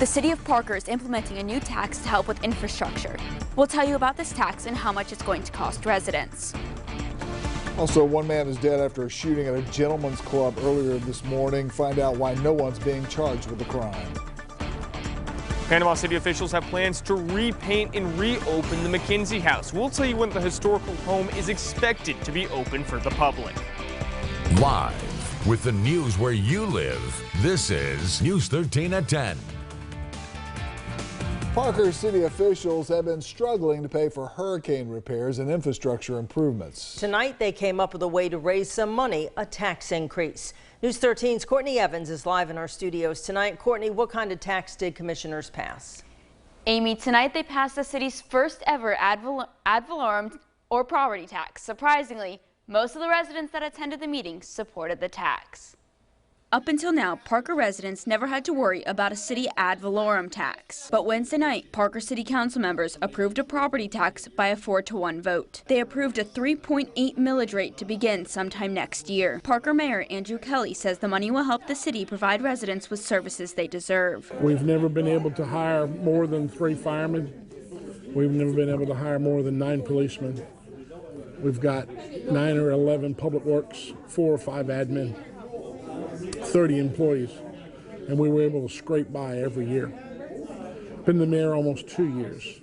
The city of Parker is implementing a new tax to help with infrastructure. We'll tell you about this tax and how much it's going to cost residents. Also, one man is dead after a shooting at a gentleman's club earlier this morning. Find out why no one's being charged with the crime. Panama City officials have plans to repaint and reopen the McKinsey house. We'll tell you when the historical home is expected to be open for the public. Live with the news where you live, this is News 13 at 10. Parker City officials have been struggling to pay for hurricane repairs and infrastructure improvements. Tonight, they came up with a way to raise some money, a tax increase. News 13's Cortney Evans is live in our studios tonight. Courtney, what kind of tax did commissioners pass? Amy, tonight they passed the city's first ever ad valorem or property tax. Surprisingly, most of the residents that attended the meeting supported the tax. Up until now, Parker residents never had to worry about a city ad valorem tax. But Wednesday night, Parker City Council members approved a property tax by a 4-to-1 vote. They approved a 3.8 millage rate to begin sometime next year. Parker Mayor Andrew Kelly says the money will help the city provide residents with services they deserve. We've never been able to hire more than 3 firemen. We've never been able to hire more than 9 policemen. We've got 9 or 11 public works, 4 or 5 admin. 30 employees, and we were able to scrape by every year. Been the mayor almost 2 years,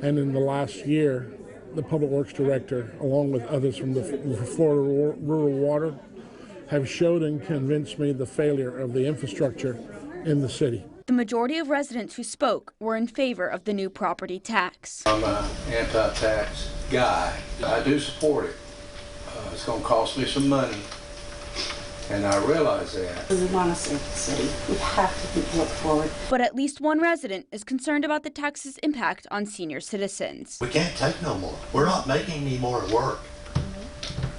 and in the last year, the public works director, along with others from the Florida Rural Water, have showed and convinced me the failure of the infrastructure in the city. The majority of residents who spoke were in favor of the new property tax. I'm an anti-tax guy. I do support it. It's going to cost me some money. And I realize that. We want to save the city. We have to look forward. But at least one resident is concerned about the tax's impact on senior citizens. We can't take no more. We're not making any more work.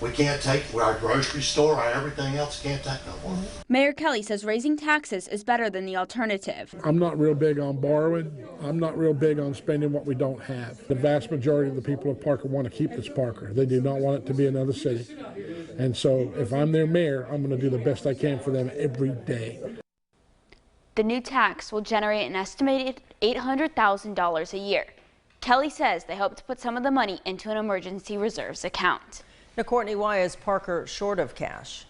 We can't take our grocery store, our everything else can't take no more. Mayor Kelly says raising taxes is better than the alternative. I'm not real big on borrowing. I'm not real big on spending what we don't have. The vast majority of the people of Parker want to keep this Parker. They do not want it to be another city. And so if I'm their mayor, I'm going to do the best I can for them every day. The new tax will generate an estimated $800,000 a year. Kelly says they hope to put some of the money into an emergency reserves account. Now, Courtney, why is Parker short of cash?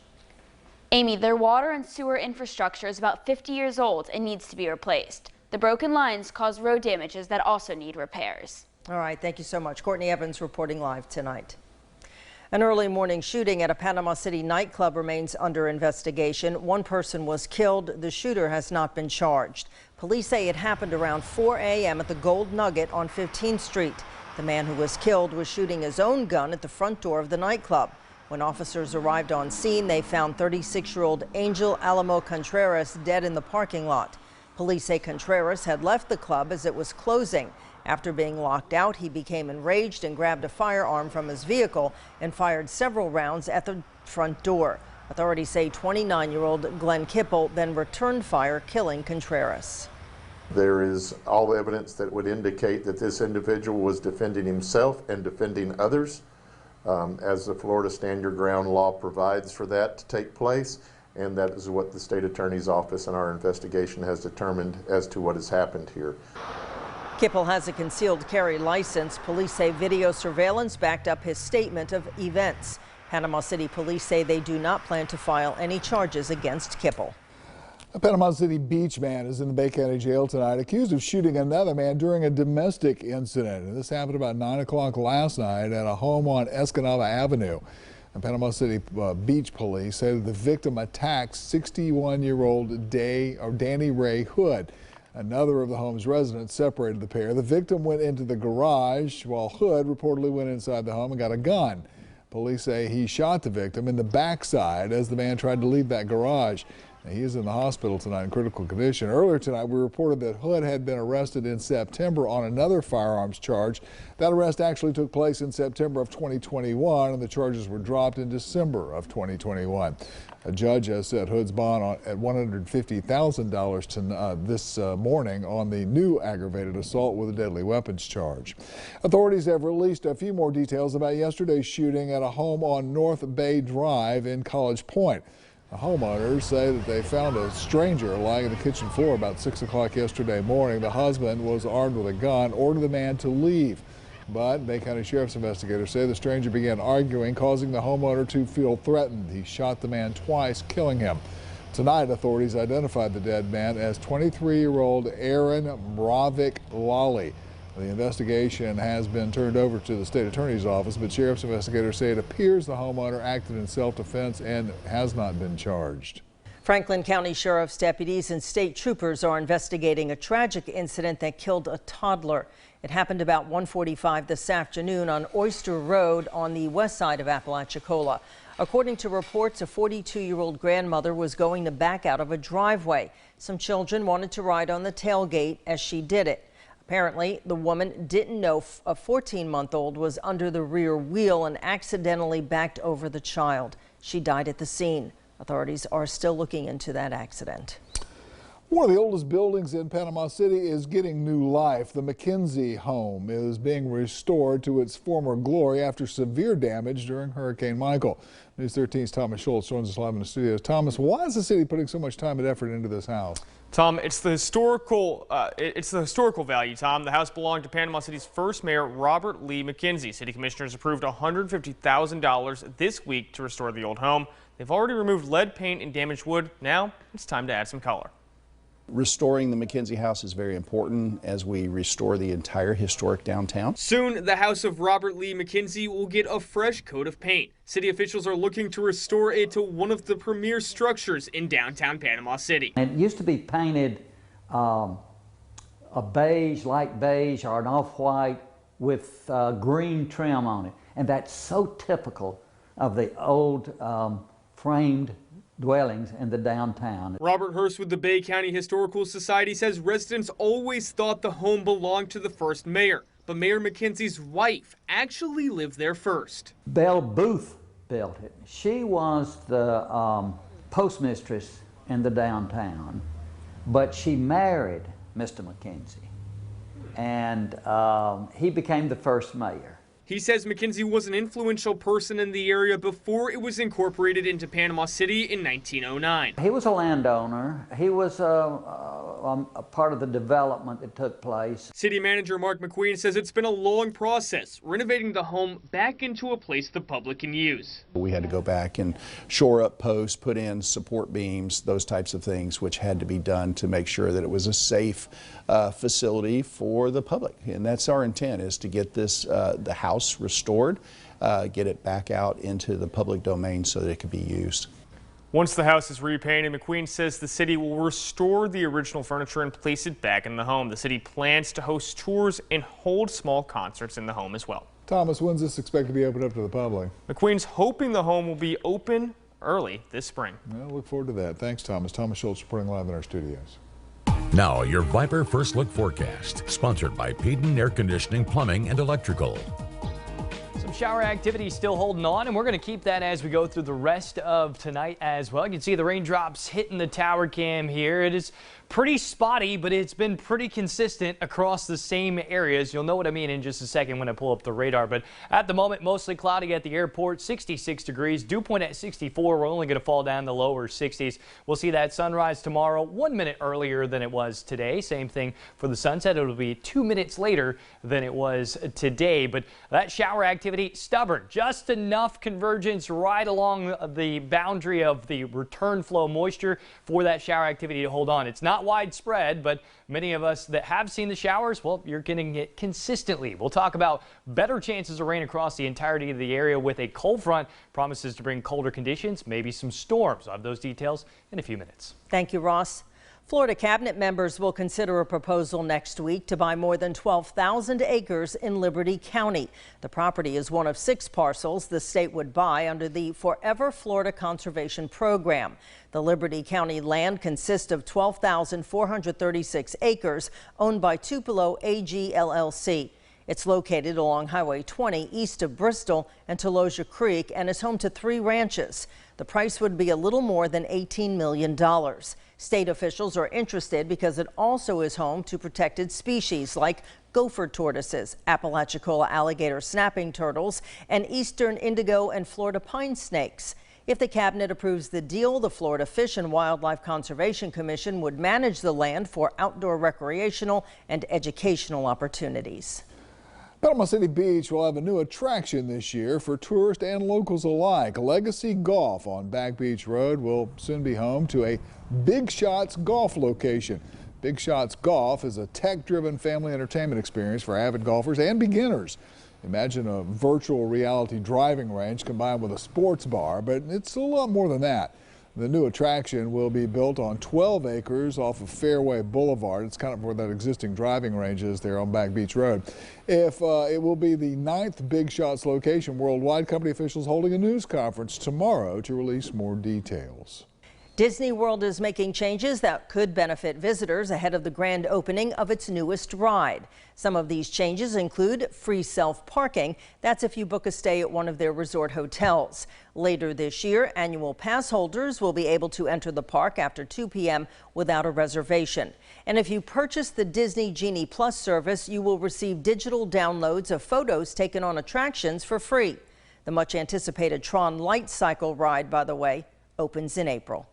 Amy, their water and sewer infrastructure is about 50 years old and needs to be replaced. The broken lines cause road damages that also need repairs. All right, thank you so much. Courtney Evans reporting live tonight. An early morning shooting at a Panama City nightclub remains under investigation. One person was killed. The shooter has not been charged. Police say it happened around 4 a.m. at the Gold Nugget on 15th Street. The man who was killed was shooting his own gun at the front door of the nightclub. When officers arrived on scene, they found 36-year-old Angel Alamo Contreras dead in the parking lot. Police say Contreras had left the club as it was closing. After being locked out, he became enraged and grabbed a firearm from his vehicle and fired several rounds at the front door. Authorities say 29-year-old Glenn Kipple then returned fire, killing Contreras. There is all the evidence that would indicate that this individual was defending himself and defending others, as the Florida Stand Your Ground law provides for that to take place, and that is what the state attorney's office and our investigation has determined as to what has happened here. Kipple has a concealed carry license. Police say video surveillance backed up his statement of events. Panama City police say they do not plan to file any charges against Kipple. A Panama City Beach man is in the Bay County Jail tonight, accused of shooting another man during a domestic incident. And this happened about 9 o'clock last night at a home on Escanaba Avenue. And Panama City Beach police say that the victim attacked 61-year-old Danny Ray Hood. Another of the home's residents separated the pair. The victim went into the garage while Hood reportedly went inside the home and got a gun. Police say he shot the victim in the backside as the man tried to leave that garage. He is in the hospital tonight in critical condition. Earlier tonight, we reported that Hood had been arrested in September on another firearms charge. That arrest actually took place in September of 2021, and the charges were dropped in December of 2021. A judge has set Hood's bond at $150,000 this morning on the new aggravated assault with a deadly weapons charge. Authorities have released a few more details about yesterday's shooting at a home on North Bay Drive in College Point. The homeowners say that they found a stranger lying on the kitchen floor about 6 o'clock yesterday morning. The husband was armed with a gun, ordered the man to leave. But Bay County Sheriff's investigators say the stranger began arguing, causing the homeowner to feel threatened. He shot the man twice, killing him. Tonight, authorities identified the dead man as 23-year-old Aaron Mravik Lally. The investigation has been turned over to the state attorney's office, but sheriff's investigators say it appears the homeowner acted in self-defense and has not been charged. Franklin County Sheriff's deputies and state troopers are investigating a tragic incident that killed a toddler. It happened about 1:45 this afternoon on Oyster Road on the west side of Apalachicola. According to reports, a 42-year-old grandmother was going to back out of a driveway. Some children wanted to ride on the tailgate as she did it. Apparently, the woman didn't know a 14-month-old was under the rear wheel and accidentally backed over the child. She died at the scene. Authorities are still looking into that accident. One of the oldest buildings in Panama City is getting new life. The McKinsey home is being restored to its former glory after severe damage during Hurricane Michael. News 13's Thomas Shults joins us live in the studios. Thomas, why is the city putting so much time and effort into this house? Tom, it's the historical value, Tom. The house belonged to Panama City's first mayor, Robert Lee McKinsey. City commissioners approved $150,000 this week to restore the old home. They've already removed lead paint and damaged wood. Now it's time to add some color. Restoring the McKinsey house is very important as we restore the entire historic downtown. Soon, the house of Robert Lee McKinsey will get a fresh coat of paint. City officials are looking to restore it to one of the premier structures in downtown Panama City. It used to be painted a beige, light beige, or an off-white with green trim on it. And that's so typical of the old framed dwellings in the downtown. Robert Hurst with the Bay County Historical Society says residents always thought the home belonged to the first mayor, but Mayor McKinsey's wife actually lived there first. Belle Booth built it. She was the postmistress in the downtown, but she married Mr. McKinsey, and he became the first mayor. He says McKinsey was an influential person in the area before it was incorporated into Panama City in 1909. He was a landowner. He was a part of the development that took place. City manager Mark McQueen says it's been a long process, renovating the home back into a place the public can use. We had to go back and shore up posts, put in support beams, those types of things, which had to be done to make sure that it was a safe facility for the public. And that's our intent, is to get this, the house restored, get it back out into the public domain so that it could be used. Once the house is repainted, McQueen says the city will restore the original furniture and place it back in the home. The city plans to host tours and hold small concerts in the home as well. Thomas, when's this expected to be opened up to the public? McQueen's hoping the home will be open early this spring. Well, look forward to that. Thanks, Thomas. Thomas Shults reporting live in our studios. Now, your Viper First Look forecast, sponsored by Peden Air Conditioning, Plumbing, and Electrical. Some shower activity still holding on, and we're going to keep that as we go through the rest of tonight as well. You can see the raindrops hitting the tower cam here. It is pretty spotty, but it's been pretty consistent across the same areas. You'll know what I mean in just a second when I pull up the radar. But at the moment, mostly cloudy at the airport, 66 degrees. Dew point at 64. We're only going to fall down the lower 60s. We'll see that sunrise tomorrow 1 minute earlier than it was today. Same thing for the sunset. It'll be 2 minutes later than it was today. But that shower activity, stubborn. Just enough convergence right along the boundary of the return flow moisture for that shower activity to hold on. It's not widespread, but many of us that have seen the showers, well, you're getting it consistently. We'll talk about better chances of rain across the entirety of the area with a cold front. Promises to bring colder conditions, maybe some storms. I'll have those details in a few minutes. Thank you, Ross. Florida cabinet members will consider a proposal next week to buy more than 12,000 acres in Liberty County. The property is one of 6 parcels the state would buy under the Forever Florida Conservation Program. The Liberty County land consists of 12,436 acres owned by Tupelo AG LLC. It's located along Highway 20 east of Bristol and Tolosia Creek and is home to 3 ranches. The price would be a little more than $18 million. State officials are interested because it also is home to protected species like gopher tortoises, Apalachicola alligator snapping turtles, and eastern indigo and Florida pine snakes. If the cabinet approves the deal, the Florida Fish and Wildlife Conservation Commission would manage the land for outdoor recreational and educational opportunities. Panama City Beach will have a new attraction this year for tourists and locals alike. Legacy Golf on Back Beach Road will soon be home to a Big Shots golf location. Big Shots Golf is a tech-driven family entertainment experience for avid golfers and beginners. Imagine a virtual reality driving range combined with a sports bar, but it's a lot more than that. The new attraction will be built on 12 acres off of Fairway Boulevard. It's kind of where that existing driving range is there on Back Beach Road. It will be the 9th Big Shots location worldwide. Company officials holding a news conference tomorrow to release more details. Disney World is making changes that could benefit visitors ahead of the grand opening of its newest ride. Some of these changes include free self-parking. That's if you book a stay at one of their resort hotels. Later this year, annual pass holders will be able to enter the park after 2 p.m. without a reservation. And if you purchase the Disney Genie Plus service, you will receive digital downloads of photos taken on attractions for free. The much anticipated Tron Light Cycle ride, by the way, opens in April.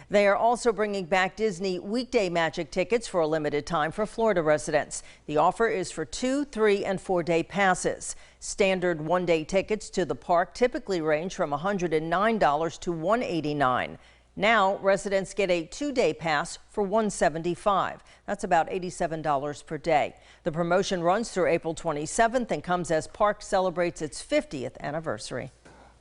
They are also bringing back Disney weekday magic tickets for a limited time for Florida residents. The offer is for 2-, 3-, and 4-day passes. Standard one-day tickets to the park typically range from $109 to $189. Now, residents get a 2-day pass for $175. That's about $87 per day. The promotion runs through April 27th and comes as Park celebrates its 50th anniversary.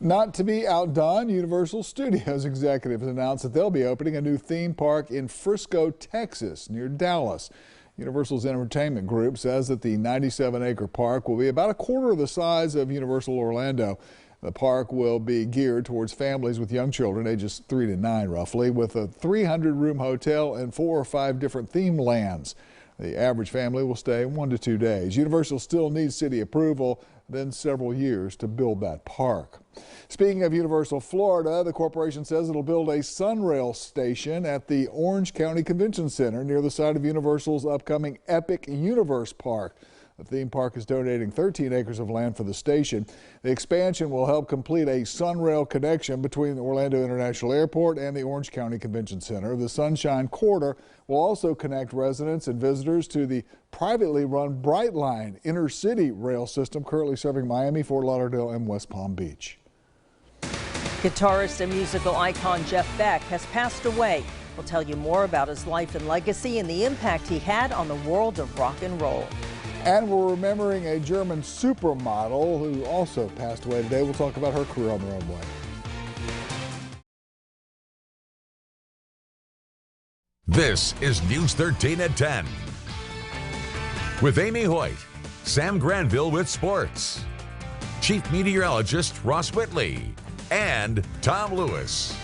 Not to be outdone, Universal Studios executives announced that they'll be opening a new theme park in Frisco, Texas, near Dallas. Universal's entertainment group says that the 97-acre park will be about a quarter of the size of Universal Orlando. The park will be geared towards families with young children, ages 3 to 9 roughly, with a 300-room hotel and 4 or 5 different theme lands. The average family will stay 1 to 2 days. Universal still needs city approval, then several years to build that park. Speaking of Universal Florida, the corporation says it'll build a Sunrail station at the Orange County Convention Center near the site of Universal's upcoming Epic Universe Park. The theme park is donating 13 acres of land for the station. The expansion will help complete a Sunrail connection between the Orlando International Airport and the Orange County Convention Center. The Sunshine Corridor will also connect residents and visitors to the privately run Brightline intercity rail system currently serving Miami, Fort Lauderdale, and West Palm Beach. Guitarist and musical icon Jeff Beck has passed away. We'll tell you more about his life and legacy and the impact he had on the world of rock and roll. And we're remembering a German supermodel who also passed away today. We'll talk about her career on the runway. This is News 13 at 10. With Amy Hoyt, Sam Granville with sports, Chief Meteorologist Ross Whitley, and Tom Lewis.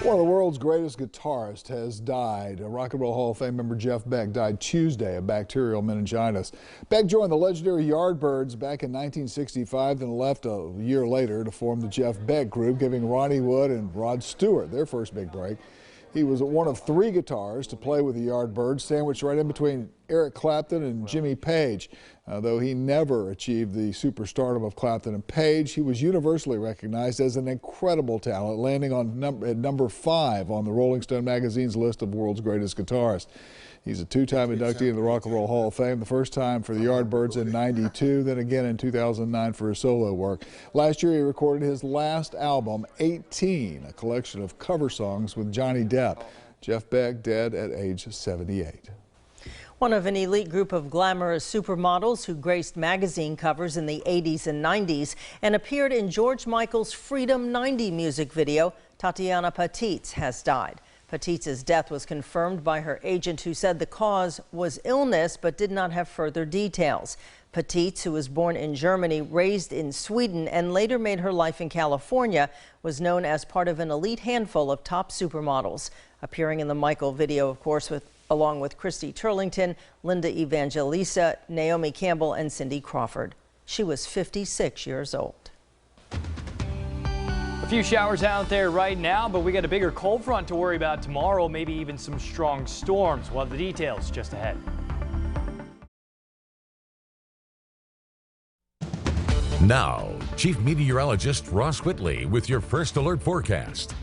One of the world's greatest guitarists has died. Rock and Roll Hall of Fame member Jeff Beck died Tuesday of bacterial meningitis. Beck joined the legendary Yardbirds back in 1965, then left a year later to form the Jeff Beck Group, giving Ronnie Wood and Rod Stewart their first big break. He was one of 3 guitarists to play with the Yardbirds, sandwiched right in between Eric Clapton and Jimmy Page. Though he never achieved the superstardom of Clapton and Page, he was universally recognized as an incredible talent, landing on number 5 on the Rolling Stone magazine's list of world's greatest guitarists. He's a 2-time inductee in the Rock and Roll Hall of Fame, the first time for the Yardbirds in '92, then again in 2009 for his solo work. Last year he recorded his last album, 18, a collection of cover songs with Johnny Depp. Jeff Beck dead at age 78. One of an elite group of glamorous supermodels who graced magazine covers in the 80s and 90s and appeared in George Michael's Freedom 90 music video, Tatiana Patitz has died. Patitz's death was confirmed by her agent, who said the cause was illness but did not have further details. Patitz, who was born in Germany, raised in Sweden, and later made her life in California, was known as part of an elite handful of top supermodels. Appearing in the Michael video, of course, along with Christy Turlington, Linda Evangelista, Naomi Campbell, and Cindy Crawford. She was 56 years old. A few showers out there right now, but we got a bigger cold front to worry about tomorrow, maybe even some strong storms. We'll have the details just ahead. Now, Chief Meteorologist Ross Whitley with your first alert forecast.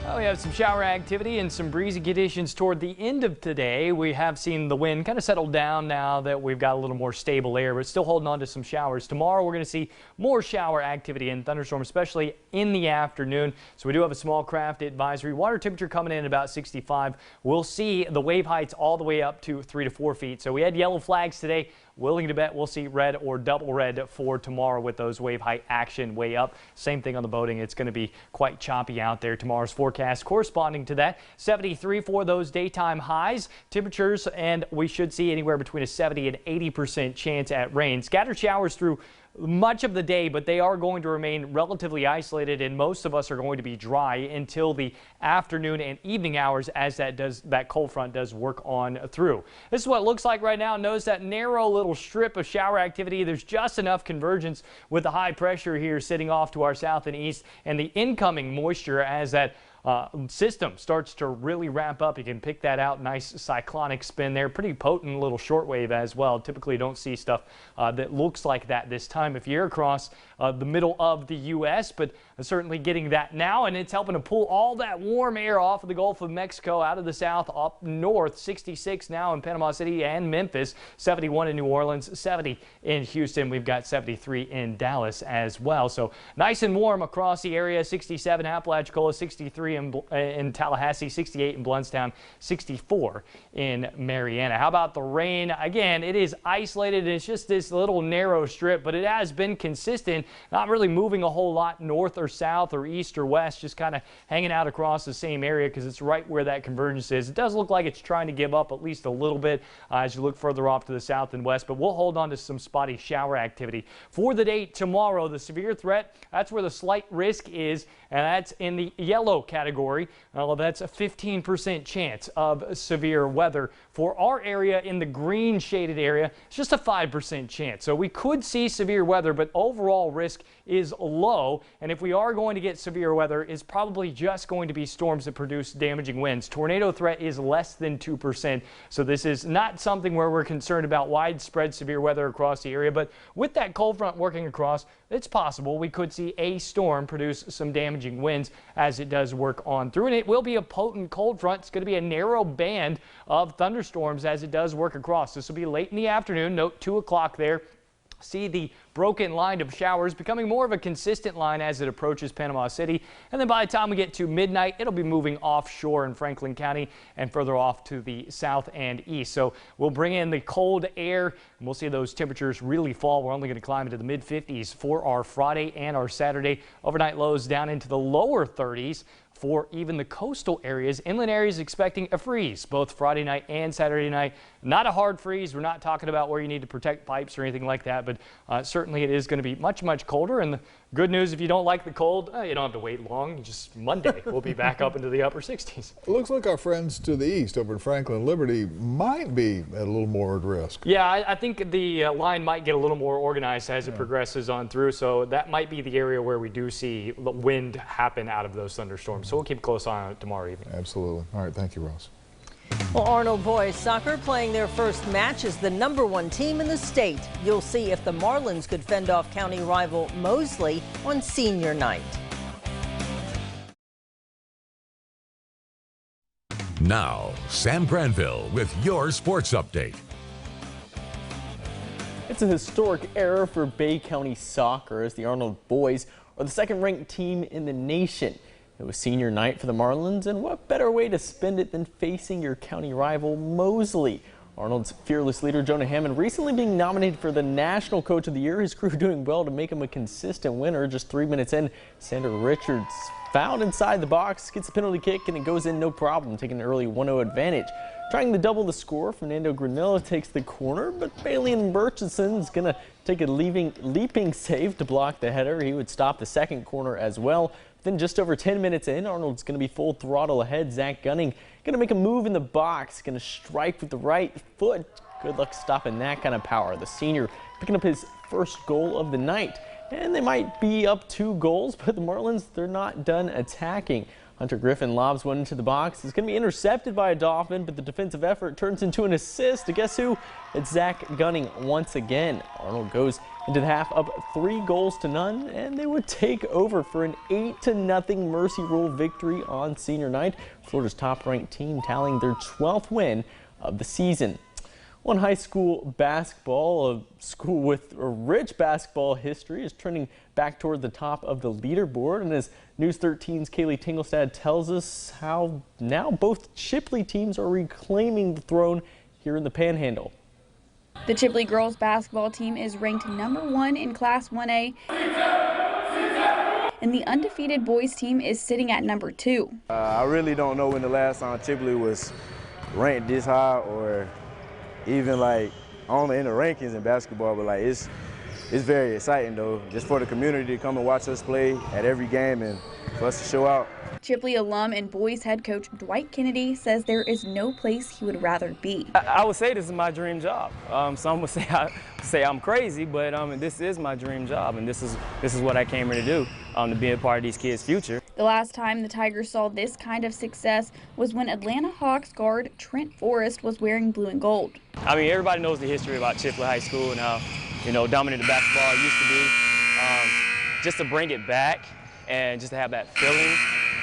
Well, we have some shower activity and some breezy conditions toward the end of today. We have seen the wind kind of settle down now that we've got a little more stable air, but still holding on to some showers. Tomorrow we're going to see more shower activity and thunderstorms, especially in the afternoon. So we do have a small craft advisory. Water temperature coming in at about 65. We'll see the wave heights all the way up to 3 to 4 feet. So we had yellow flags today. Willing to bet we'll see red or double red for tomorrow with those wave height action way up. Same thing on the boating. It's going to be quite choppy out there. Tomorrow's forecast corresponding to that. 73 for those daytime highs temperatures, and we should see anywhere between a 70 and 80% chance at rain. Scattered showers through much of the day, but they are going to remain relatively isolated, and most of us are going to be dry until the afternoon and evening hours as that cold front does work on through. This is what it looks like right now. Notice that narrow little strip of shower activity. There's just enough convergence with the high pressure here sitting off to our south and east, and the incoming moisture as that system starts to really ramp up. You can pick that out. Nice cyclonic spin there. Pretty potent little shortwave as well. Typically don't see stuff that looks like that this time if you're across the middle of the U.S., but certainly getting that now, and it's helping to pull all that warm air off of the Gulf of Mexico out of the south up north. 66 now in Panama City and Memphis, 71 in New Orleans, 70 in Houston. We've got 73 in Dallas as well. So nice and warm across the area. 67 Apalachicola, 63 in Tallahassee, 68 in Blountstown, 64 in Marietta. How about the rain? Again, it is isolated. It's just this little narrow strip, but it has been consistent, not really moving a whole lot north or south or east or west, just kind of hanging out across the same area because it's right where that convergence is. It does look like it's trying to give up at least a little bit as you look further off to the south and west, but we'll hold on to some spotty shower activity. For the day tomorrow, the severe threat, that's where the slight risk is, and that's in the yellow category. That's a 15% chance of severe weather. For our area in the green shaded area, it's just a 5% chance. So we could see severe weather, but overall risk is low. And if we are going to get severe weather, it's probably just going to be storms that produce damaging winds. Tornado threat is less than 2%. So this is not something where we're concerned about widespread severe weather across the area. But with that cold front working across, it's possible we could see a storm produce some damaging winds as it does work on through. And it will be a potent cold front. It's going to be a narrow band of thunderstorms as it does work across. This will be late in the afternoon. Note 2 o'clock there. See the broken line of showers becoming more of a consistent line as it approaches Panama City. And then by the time we get to midnight, it'll be moving offshore in Franklin County and further off to the south and east. So we'll bring in the cold air and we'll see those temperatures really fall. We're only going to climb into the mid 50s for our Friday and our Saturday. Overnight lows down into the lower 30s. For even the coastal areas. Inland areas expecting a freeze both Friday night and Saturday night. Not a hard freeze. We're not talking about where you need to protect pipes or anything like that, but certainly it is going to be much, much colder. And the good news, if you don't like the cold, you don't have to wait long. Just Monday, we'll be back up into the upper 60s. It looks like our friends to the east over in Franklin Liberty might be at a little more at risk. Yeah, I think the line might get a little more organized as it progresses on through. So that might be the area where we do see the wind happen out of those thunderstorms. So we'll keep a close eye on it tomorrow evening. Absolutely. All right. Thank you, Ross. Well, Arnold boys soccer playing their first match as the #1 team in the state. You'll see if the Marlins could fend off county rival Mosley on senior night. Now, Sam Granville with your sports update. It's a historic era for Bay County soccer as the Arnold boys are the second-ranked team in the nation. It was senior night for the Marlins, and what better way to spend it than facing your county rival Mosley. Arnold's fearless leader Jonah Hammond recently being nominated for the National Coach of the Year. His crew doing well to make him a consistent winner. Just 3 minutes in, Sandra Richards fouled inside the box, gets a penalty kick, and it goes in no problem, taking an early 1-0 advantage. Trying to double the score, Fernando Granillo takes the corner, but Balian Murchison is going to take a leaping save to block the header. He would stop the second corner as well. Then just over 10 minutes in, Arnold's going to be full throttle ahead. Zach Gunning going to make a move in the box, going to strike with the right foot. Good luck stopping that kind of power. The senior picking up his first goal of the night. And they might be up 2 goals, but the Marlins, they're not done attacking. Hunter Griffin lobs one into the box. It's going to be intercepted by a Dolphin, but the defensive effort turns into an assist. To guess who? It's Zach Gunning once again. Arnold goes into the half up 3-0, and they would take over for an 8-0 Mercy Rule victory on senior night. Florida's top-ranked team tallying their 12th win of the season. On high school basketball, a school with a rich basketball history is trending back toward the top of the leaderboard. And as News 13's Kaleigh Tingelstad tells us how now both Chipley teams are reclaiming the throne here in the Panhandle. The Chipley girls basketball team is ranked #1 in Class 1A, and the undefeated boys team is sitting at #2. I really don't know when the last time Chipley was ranked this high, or even like on in the rankings in basketball, but like it's very exciting though, just for the community to come and watch us play at every game and for us to show out. Chipley alum and boys head coach Dwight Kennedy says there is no place he would rather be. I would say this is my dream job. Some would say I'm crazy, but this is my dream job, and this is what I came here to do, to be a part of these kids' future. The last time the Tigers saw this kind of success was when Atlanta Hawks guard Trent Forrest was wearing blue and gold. I mean, everybody knows the history about Chipley High School and how, dominant the basketball used to be. Just to bring it back and just to have that feeling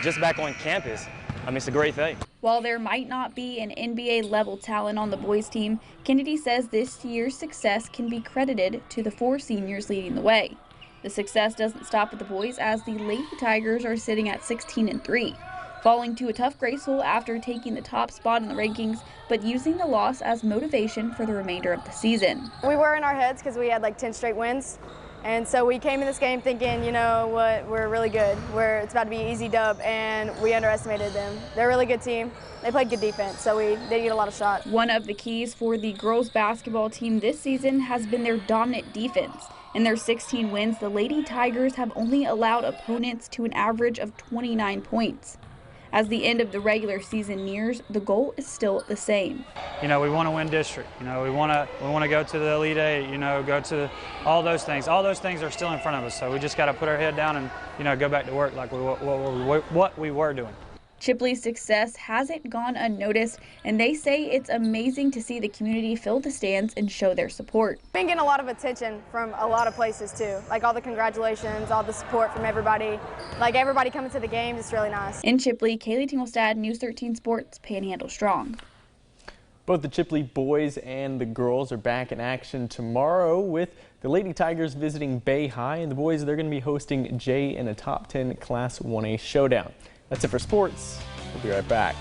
just back on campus, it's a great thing. While there might not be an NBA-level talent on the boys team, Kennedy says this year's success can be credited to the 4 seniors leading the way. The success doesn't stop with the boys, as the Lady Tigers are sitting at 16-3, falling to a tough Graceville after taking the top spot in the rankings, but using the loss as motivation for the remainder of the season. We were in our heads because we had like 10 straight wins. And so we came in this game thinking, you know what, we're really good. It's about to be an easy dub, and we underestimated them. They're a really good team. They played good defense, so they get a lot of shots. One of the keys for the girls basketball team this season has been their dominant defense. In their 16 wins, the Lady Tigers have only allowed opponents to an average of 29 points. As the end of the regular season nears, the goal is still the same. We want to win district. We want to go to the Elite Eight. Go to all those things. All those things are still in front of us. So we just got to put our head down and go back to work like what we were doing. Chipley's success hasn't gone unnoticed, and they say it's amazing to see the community fill the stands and show their support. Been getting a lot of attention from a lot of places too, like all the congratulations, all the support from everybody, like everybody coming to the games. It's really nice. In Chipley, Kaleigh Tingelstad, News 13 Sports, Panhandle Strong. Both the Chipley boys and the girls are back in action tomorrow, with the Lady Tigers visiting Bay High, and the boys, they're going to be hosting Jay in a top 10 Class 1A showdown. That's it for sports. We'll be right back.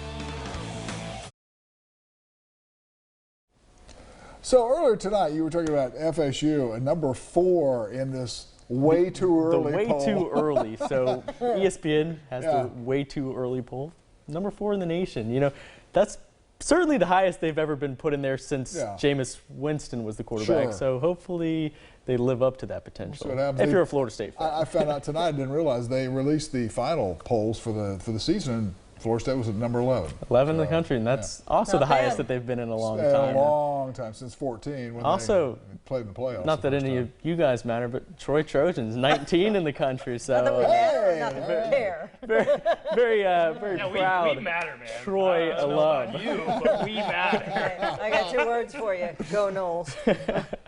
So earlier tonight, you were talking about FSU, a #4 in this way too early poll. The way too early. So ESPN has the way too early poll. #4 in the nation. That's certainly the highest they've ever been put in there since Jameis Winston was the quarterback. Sure. So hopefully they live up to that potential. If you're a Florida State fan. I found out tonight, I didn't realize they released the final polls for the season, and Florida State was at #11. 11 in the country, and that's also the highest that they've been in a long time. A long time, since 14 when they played in the playoffs. Not that any of you guys matter, but Troy Trojans, 19 in the country. So very proud we matter, man. Troy alum. You, but we matter. I got 2 words for you. Go Noles.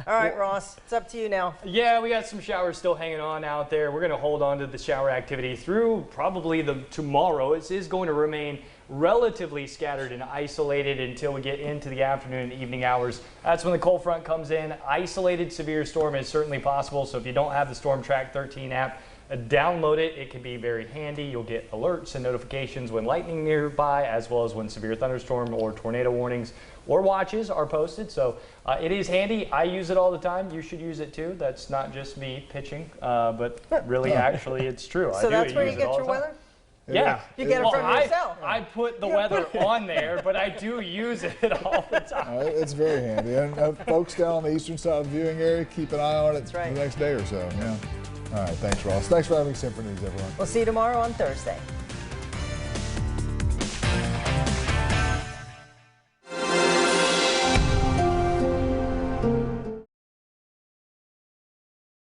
All right, Ross, it's up to you now. Yeah, we got some showers still hanging on out there. We're going to hold on to the shower activity through probably tomorrow. It is going to remain relatively scattered and isolated until we get into the afternoon and evening hours. That's when the cold front comes in. Isolated severe storm is certainly possible, so if you don't have the Storm Track 13 app, download it. It can be very handy. You'll get alerts and notifications when lightning nearby, as well as when severe thunderstorm or tornado warnings or watches are posted. So it is handy. I use it all the time. You should use it too. That's not just me pitching, but really, actually, it's true. So that's where you get your weather? Yeah. You get it from yourself. I put the weather on there, but I do use it all the time. It's very handy. And folks down on the eastern side of the viewing area, keep an eye on it the next day or so. Yeah. All right. Thanks, Ross. Thanks for having me, Simper News, everyone. We'll see you tomorrow on Thursday.